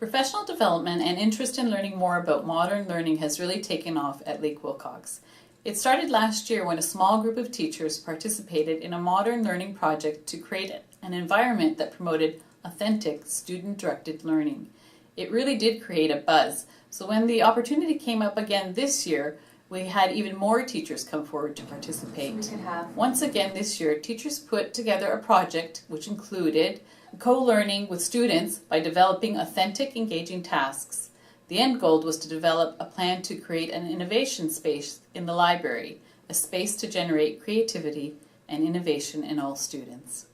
Professional development and interest in learning more about modern learning has really taken off at Lake Wilcox. It started last year when a small group of teachers participated in a modern learning project to create an environment that promoted authentic, student-directed learning. It really did create a buzz, so when the opportunity came up again this year, we had even more teachers come forward to participate. Once again this year, teachers put together a project which included co-learning with students by developing authentic, engaging tasks. The end goal was to develop a plan to create an innovation space in the library, a space to generate creativity and innovation in all students.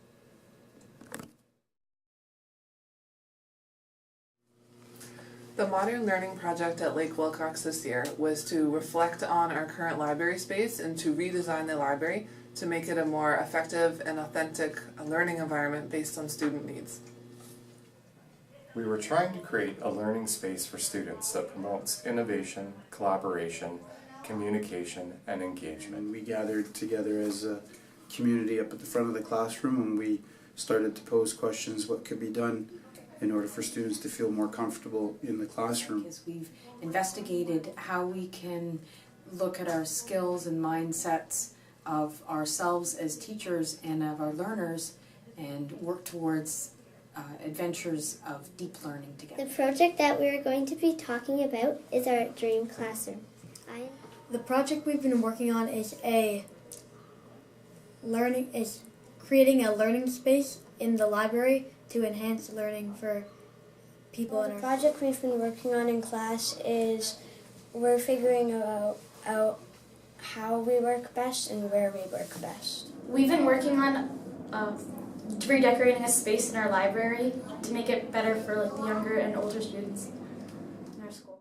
The Modern Learning Project at Lake Wilcox this year was to reflect on our current library space and to redesign the library to make it a more effective and authentic learning environment based on student needs. We were trying to create a learning space for students that promotes innovation, collaboration, communication, and engagement. And we gathered together as a community up at the front of the classroom and we started to pose questions what could be done in order for students to feel more comfortable in the classroom. Because we've investigated how we can look at our skills and mindsets of ourselves as teachers and of our learners and work towards adventures of deep learning together. The project that we're going to be talking about is our dream classroom. The project we've been working on is creating a learning space in the library to enhance learning for people in our... The project we've been working on in class is we're figuring out how we work best and where we work best. We've been working on redecorating a space in our library to make it better for the younger and older students in our school.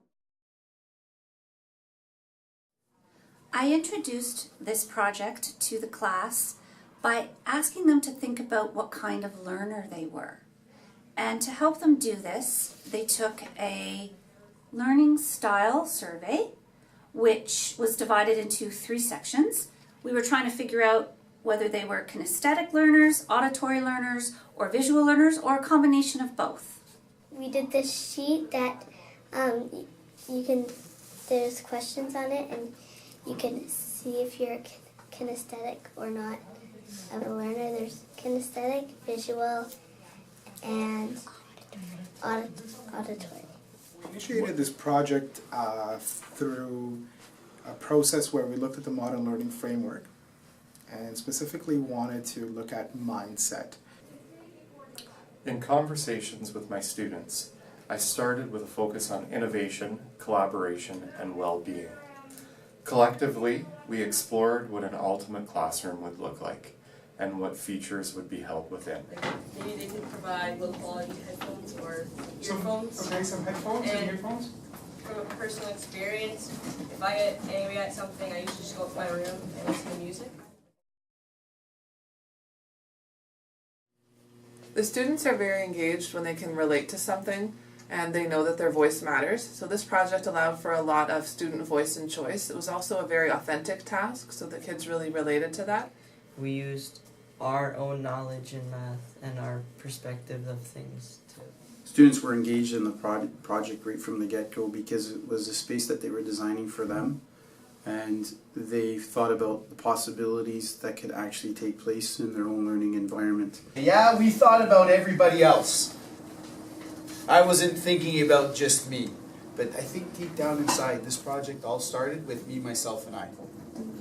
I introduced this project to the class by asking them to think about what kind of learner they were. And to help them do this, they took a learning style survey, which was divided into 3 sections. We were trying to figure out whether they were kinesthetic learners, auditory learners, or visual learners, or a combination of both. We did this sheet that there's questions on it and you can see if you're kinesthetic or not. Of a learner, there's kinesthetic, visual, and auditory. We initiated this project through a process where we looked at the modern learning framework and specifically wanted to look at mindset. In conversations with my students, I started with a focus on innovation, collaboration, and well-being. Collectively, we explored what an ultimate classroom would look like and what features would be held within. Maybe they could provide low-quality headphones or earphones. Some headphones and earphones? From a personal experience, if I get angry at something, I usually just go up to my room and listen to music. The students are very engaged when they can relate to something and they know that their voice matters. So this project allowed for a lot of student voice and choice. It was also a very authentic task, so the kids really related to that. We used our own knowledge in math and our perspective of things too. Students were engaged in the project right from the get-go because it was a space that they were designing for them and they thought about the possibilities that could actually take place in their own learning environment. Yeah, we thought about everybody else. I wasn't thinking about just me. But I think deep down inside, this project all started with me, myself, and I.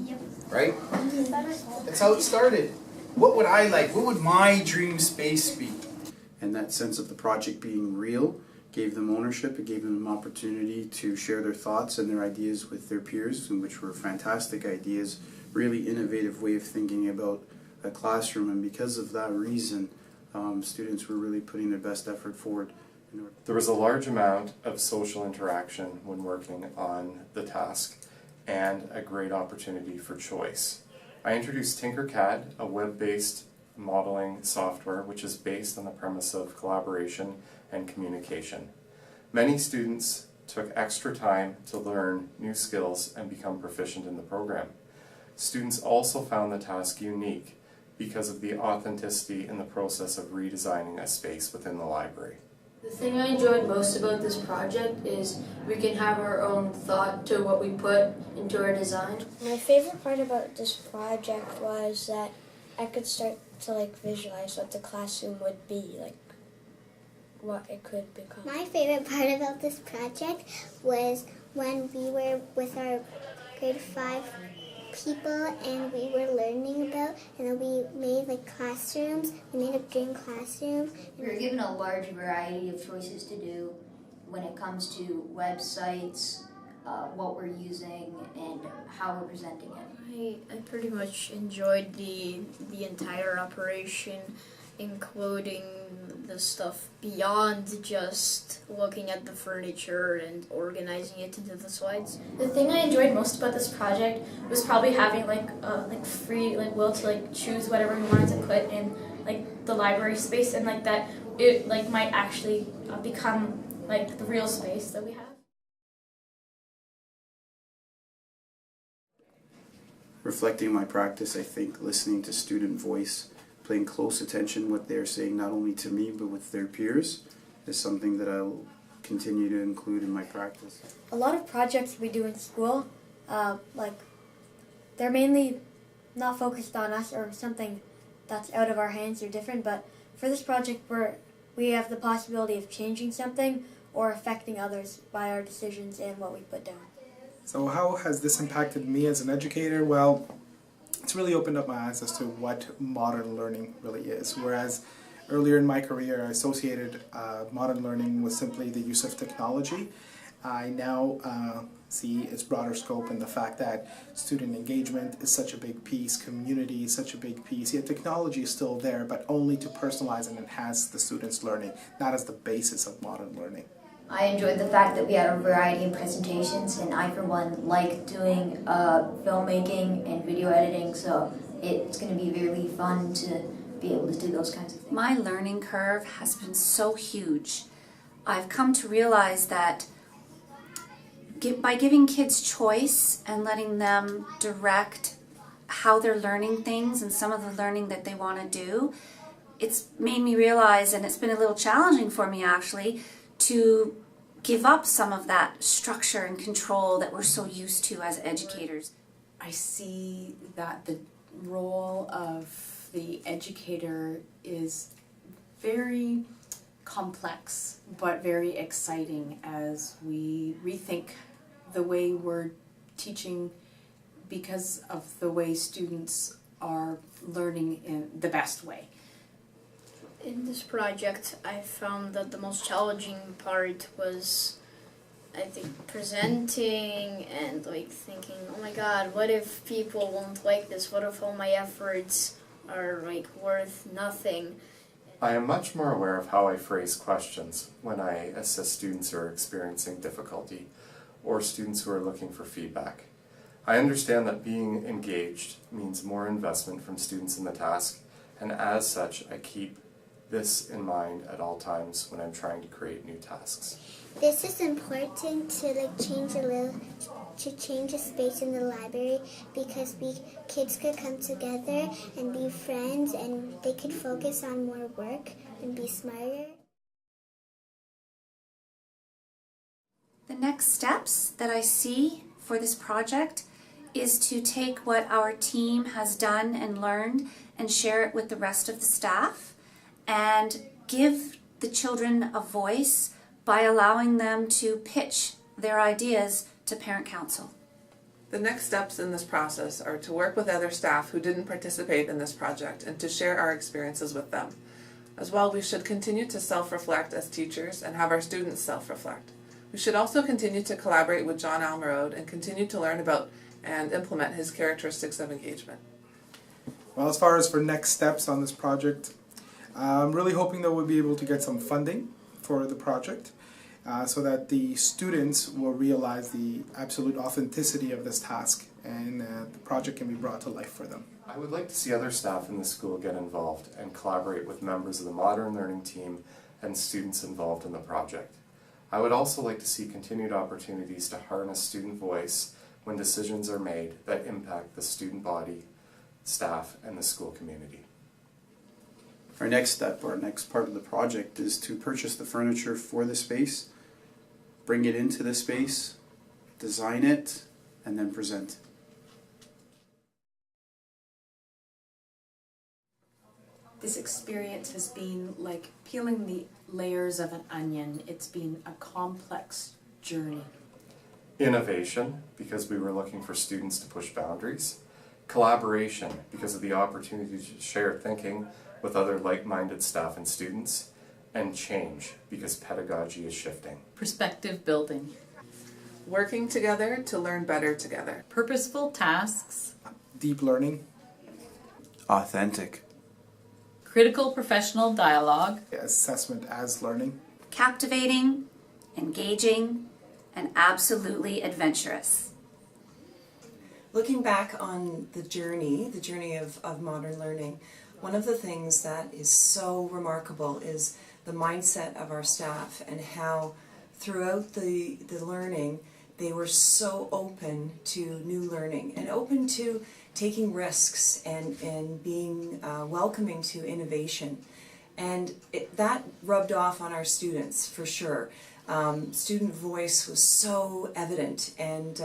Yep. Right? That's how it started. What would I like? What would my dream space be? And that sense of the project being real gave them ownership. It gave them an opportunity to share their thoughts and their ideas with their peers, which were fantastic ideas, really innovative way of thinking about a classroom. And because of that reason, students were really putting their best effort forward. There was a large amount of social interaction when working on the task and a great opportunity for choice. I introduced Tinkercad, a web-based modeling software which is based on the premise of collaboration and communication. Many students took extra time to learn new skills and become proficient in the program. Students also found the task unique because of the authenticity in the process of redesigning a space within the library. The thing I enjoyed most about this project is we can have our own thought to what we put into our design. My favorite part about this project was that I could start to visualize what the classroom would be, what it could become. My favorite part about this project was when we were with our grade 5 people and we were learning about, and then we made classrooms. We made a dream classroom. We were given a large variety of choices to do when it comes to websites, what we're using, and how we're presenting it. I pretty much enjoyed the entire operation, including the stuff beyond just looking at the furniture and organizing it into the slides. The thing I enjoyed most about this project was probably having free will to choose whatever we wanted to put in the library space, and that it might actually become the real space that we have. Reflecting my practice, I think listening to student voice, paying close attention what they're saying, not only to me but with their peers, is something that I'll continue to include in my practice. A lot of projects we do in school, they're mainly not focused on us or something that's out of our hands or different, but for this project we have the possibility of changing something or affecting others by our decisions and what we put down. So how has this impacted me as an educator? Well, it's really opened up my eyes as to what modern learning really is. Whereas earlier in my career I associated modern learning with simply the use of technology, I now see its broader scope in the fact that student engagement is such a big piece, community is such a big piece, yet technology is still there, but only to personalize and enhance the student's learning, not as the basis of modern learning. I enjoyed the fact that we had a variety of presentations, and I, for one, like doing filmmaking and video editing, so it's going to be really fun to be able to do those kinds of things. My learning curve has been so huge. I've come to realize that by giving kids choice and letting them direct how they're learning things and some of the learning that they want to do, it's made me realize, and it's been a little challenging for me actually, to give up some of that structure and control that we're so used to as educators. I see that the role of the educator is very complex but very exciting as we rethink the way we're teaching because of the way students are learning in the best way. In this project, I found that the most challenging part was, I think, presenting and thinking, oh my god, what if people won't like this? What if all my efforts are worth nothing? I am much more aware of how I phrase questions when I assist students who are experiencing difficulty or students who are looking for feedback. I understand that being engaged means more investment from students in the task, and as such, I keep this in mind at all times when I'm trying to create new tasks. This is important to change a space in the library because kids could come together and be friends and they could focus on more work and be smarter. The next steps that I see for this project is to take what our team has done and learned and share it with the rest of the staff and give the children a voice by allowing them to pitch their ideas to parent council. The next steps in this process are to work with other staff who didn't participate in this project and to share our experiences with them. As well, we should continue to self-reflect as teachers and have our students self-reflect. We should also continue to collaborate with John Almerode and continue to learn about and implement his characteristics of engagement. Well, as far as for next steps on this project, I'm really hoping that we'll be able to get some funding for the project so that the students will realize the absolute authenticity of this task and the project can be brought to life for them. I would like to see other staff in the school get involved and collaborate with members of the Modern Learning team and students involved in the project. I would also like to see continued opportunities to harness student voice when decisions are made that impact the student body, staff, and the school community. Our next step, or next part of the project, is to purchase the furniture for the space, bring it into the space, design it, and then present. This experience has been like peeling the layers of an onion. It's been a complex journey. Innovation, because we were looking for students to push boundaries. Collaboration, because of the opportunity to share thinking with other like-minded staff and students. And change, because pedagogy is shifting. Perspective building. Working together to learn better together. Purposeful tasks. Deep learning. Authentic. Critical professional dialogue. Assessment as learning. Captivating, engaging, and absolutely adventurous. Looking back on the journey of modern learning, one of the things that is so remarkable is the mindset of our staff and how throughout the learning they were so open to new learning and open to taking risks and being welcoming to innovation. And that rubbed off on our students for sure. Student voice was so evident, and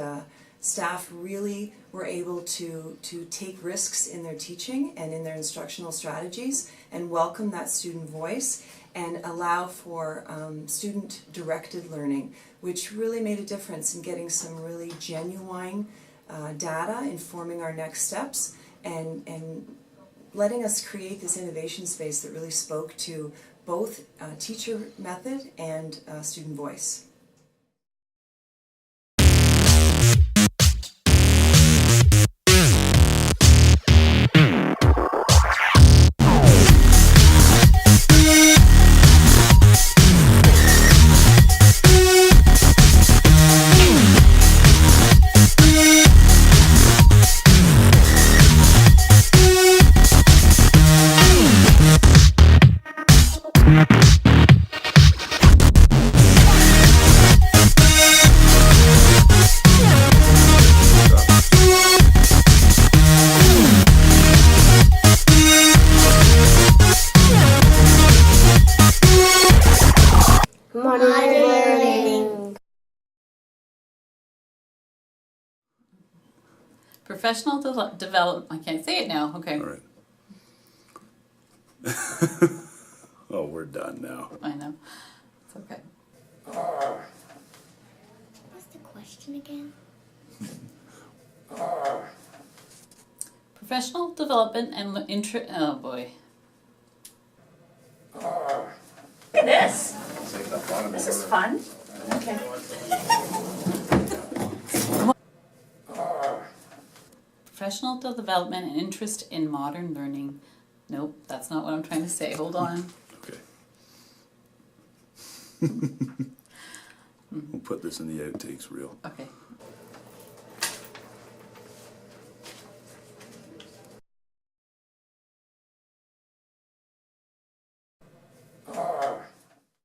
staff really were able to take risks in their teaching and in their instructional strategies and welcome that student voice and allow for student-directed learning, which really made a difference in getting some really genuine data informing our next steps and letting us create this innovation space that really spoke to both teacher method and student voice. Professional development. I can't say it now. Okay. All right. Oh, we're done now. I know. It's okay. What's the question again? Professional development and oh boy. Look at this. This is fun. Okay. Professional development and interest in modern learning. Nope, that's not what I'm trying to say. Hold on. Okay. We'll put this in the outtakes reel. Okay.